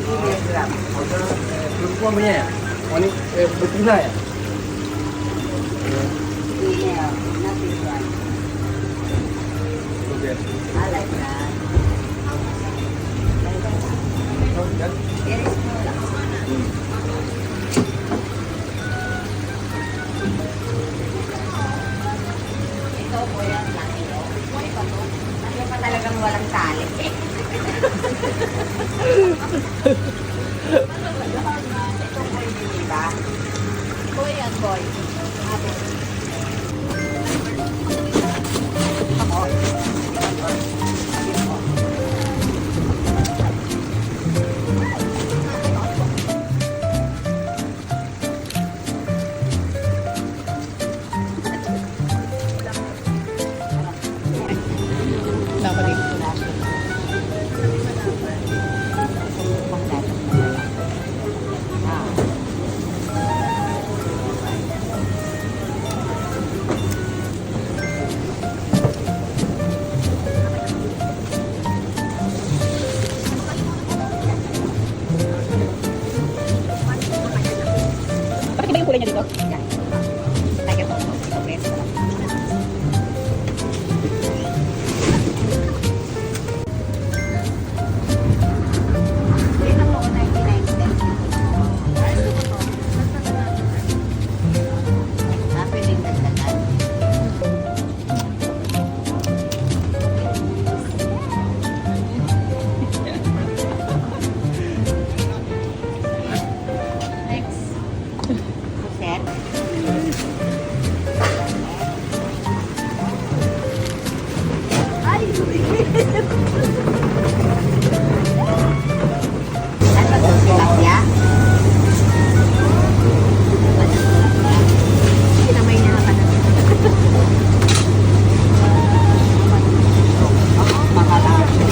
Miligram. Perempuan banyak ya? Wanita betina ya? Female, nothing right. Okey. I like that. Very small. Ito po yan, laki o. Buhay pa to. Ano pa talagang walang tali. Ito po yung diba? Boy yan, boy. Ate. Ako. Dapat dito. Bakit iba yung kulay niya dito? Tiger po. Ito preso lang. Dito po, 99 cents. Pwedeng dagdagan. Next. Set. Ay! Ano to? Tilapia? Kinamay niya na ka na. Makalaki.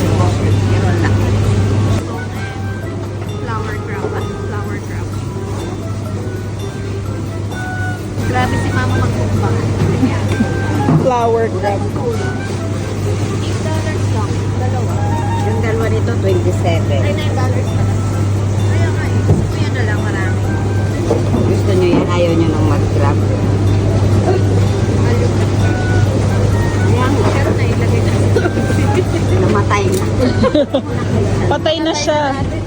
Pero laki. Flower crab. Flower crab. Grabe si mama magmukbang. Flower crab. $8 lang. Dalawa. Yung dalawa nito, 27. Ay, $9 pa lang. Kaya nga eh. Kuya na lang marami. Gusto nyo yan? Ayaw nyo nang mag-grab? Alok na. Ayan, Pero nailagay na. namatay na. Patay na siya. Butter.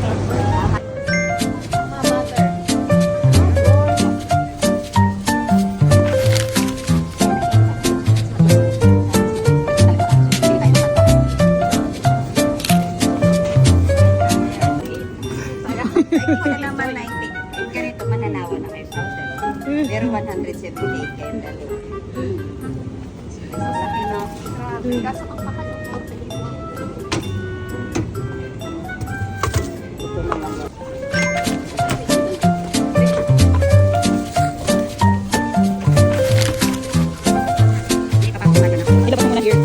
Ito naman 90. Yung ganito, mananawa na kayo. Pero 178 kayo dalawa. Laki no? Grabe. Kaso ang mahal ng hotel mo. Ito naman. Ilabas mo muna here.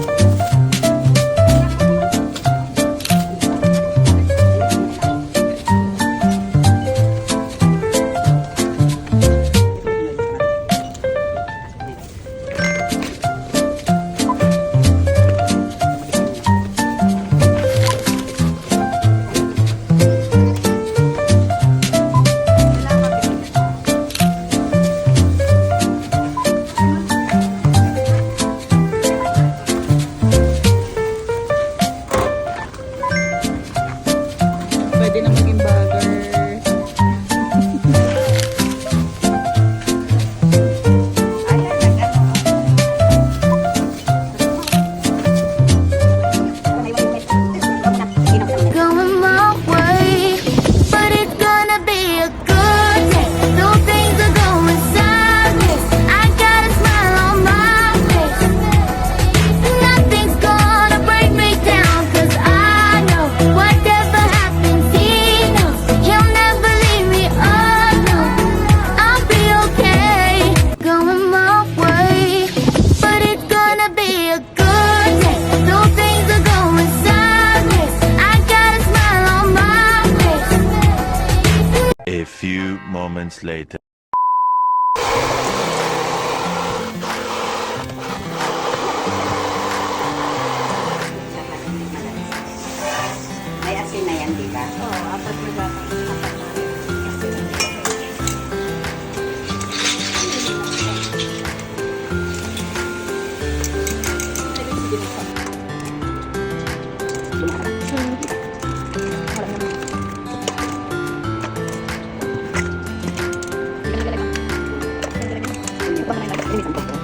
Limit ang poko.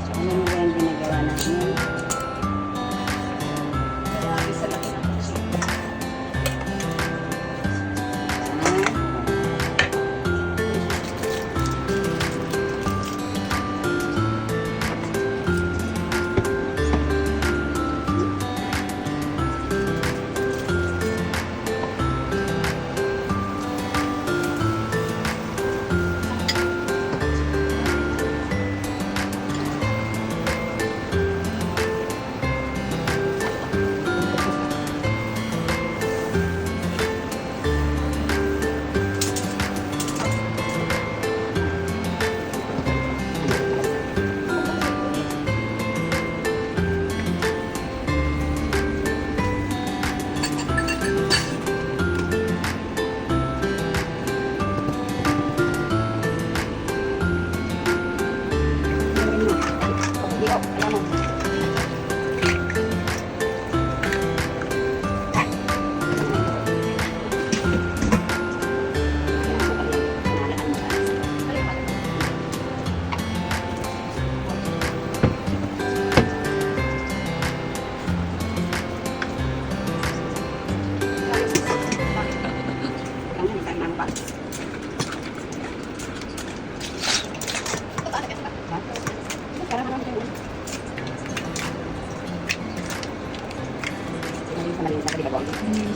So, ano mo ba yung ginagawa natin? Grabe sa laki ng kutsina.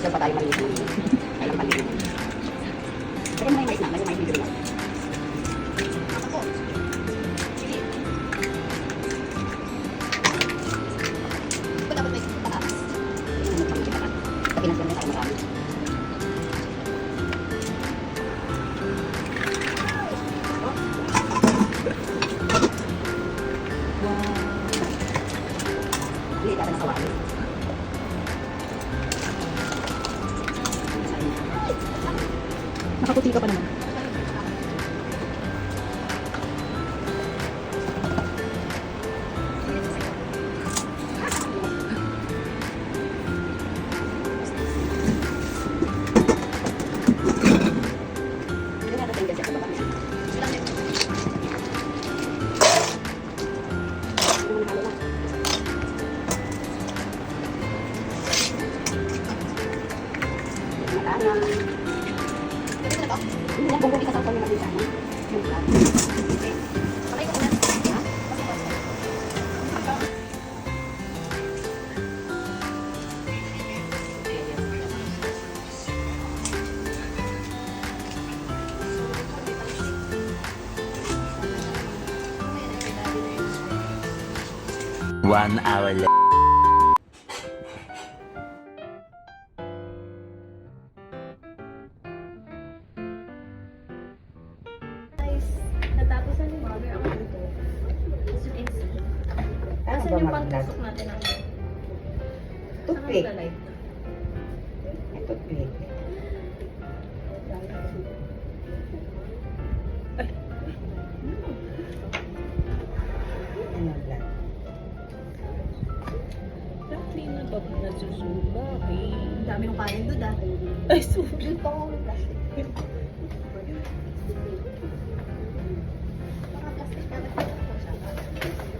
So, pa tayo malinis ng kailang paligid. Pero may mais na, may mais na. Hindi ka na sawali. Nakaputi ka pa naman. Hindi na natin kasi sa baba niya. Hindi na bungkong isa sa kanya mag-isa. Yung plan. Patay ko na. Ha? One hour later. Guys, natapos na ni Mother ang luto. As you can see. Asan yung pangtusok natin ang Toothpick. light? May toothpick. Ano lang? Hindi na ba nagsusuba? Ang dami ng kanin doon ah. Ay, suba. Dito ako ng plastic. Mga plastic na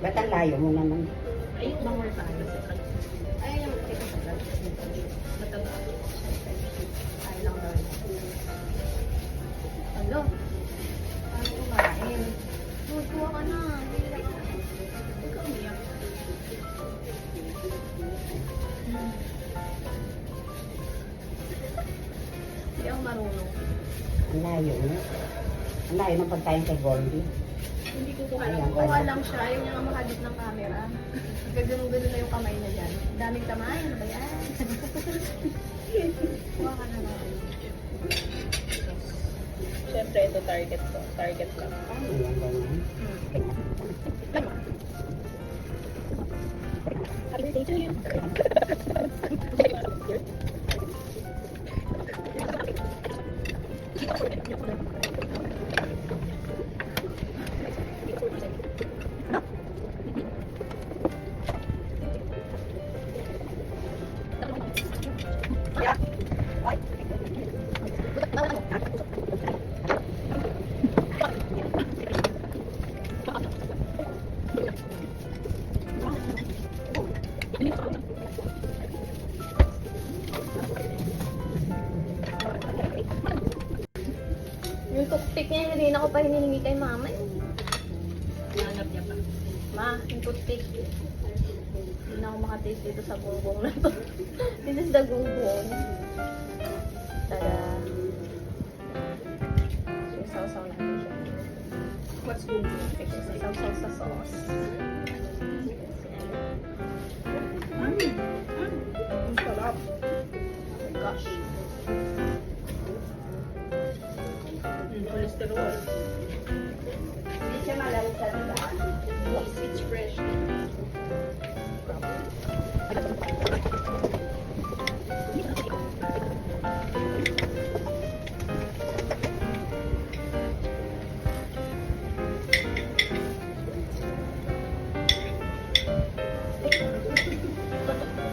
Ba't ang layo mo naman? ay, yung bangor tayo. Ay, yung ito sa gas. Mataba. Ay, lang daw. Hello? Paano kumain? Tuwa ka na. Huwag ka umiyak. Hindi ako marunong. Ang layo mo. Ang layo ng pagkain kay Goldie. Hindi ko kuha Ayan, lang. Kuha pala. lang siya. Ayaw niya nga makadip ng camera. Gagano-gano na yung kamay niya dyan. Daming kamay. Ano ba yan? Kuha ka na lang. Siyempre, ito target ko. Target lang. Ano yan, ganyan? Lama. Happy birthday to you. Kanina ko pa hinihingi kay mama eh. Hanap niya pa. Ma, yung toothpick. Hindi na ako makataste dito sa gonggong na to. This is the gonggong. Tada. So, sausaw natin siya. What's going on? Sausaw sa sauce. Ang sarap. Oh my gosh. Cholesterol. Hindi siya malalasa nila. Yes, it's fresh.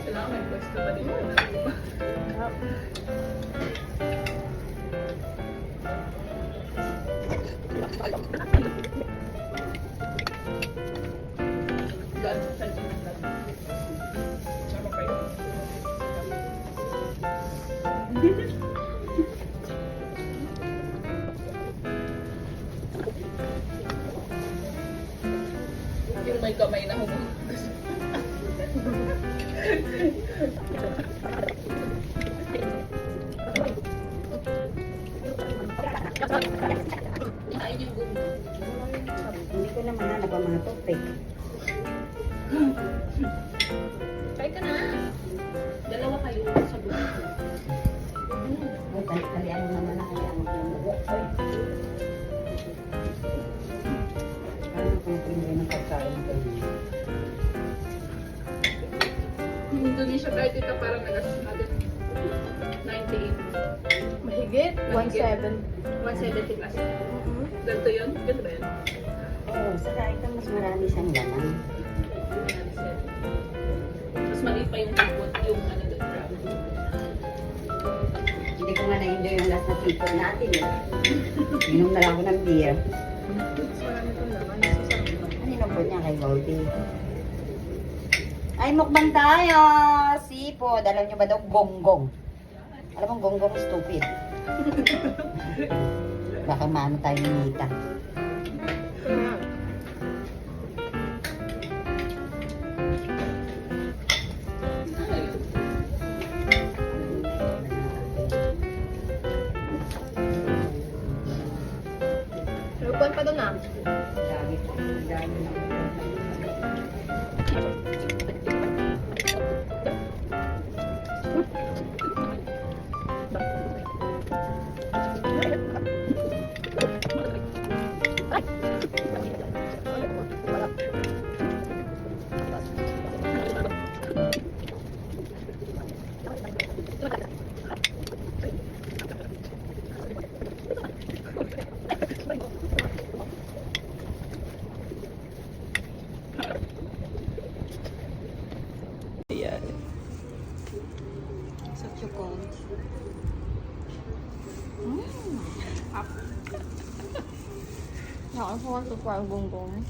Kailangan may pwesto pa din. Sama kayo. Yung may kamay na humuhugas. Kain yung gumo. Hindi ko naman hanap ang mga toothpick. Kain ka na. Dalawa kayo sa gumo. Ay, talian mo naman na kaya ang buhok ko eh. Paano kung pinili ng pagkain mo ganyan? Indonesia tayo dito parang nagastos natin 98. Mahigit. 1.7. 170 plus. Ganito yun? Ganito ba yun? Oo, saka ito mas marami siyang laman. Mas maliit pa yung tupot, yung ano doon, crab. Hindi ko nga na-enjoy yung last na people natin eh. Inom na lang ako ng beer. Mas marami itong laman. Masasarap. Ano inubod niya kay Goldie? Ay, mukbang tayo! Sipo, alam niyo ba daw gonggong? Alam mo, gonggong stupid. Baka maano tayo ni Nita. Lupuan pa doon ah. Dami po, dami na. Such a cold. I also want to try gonggong.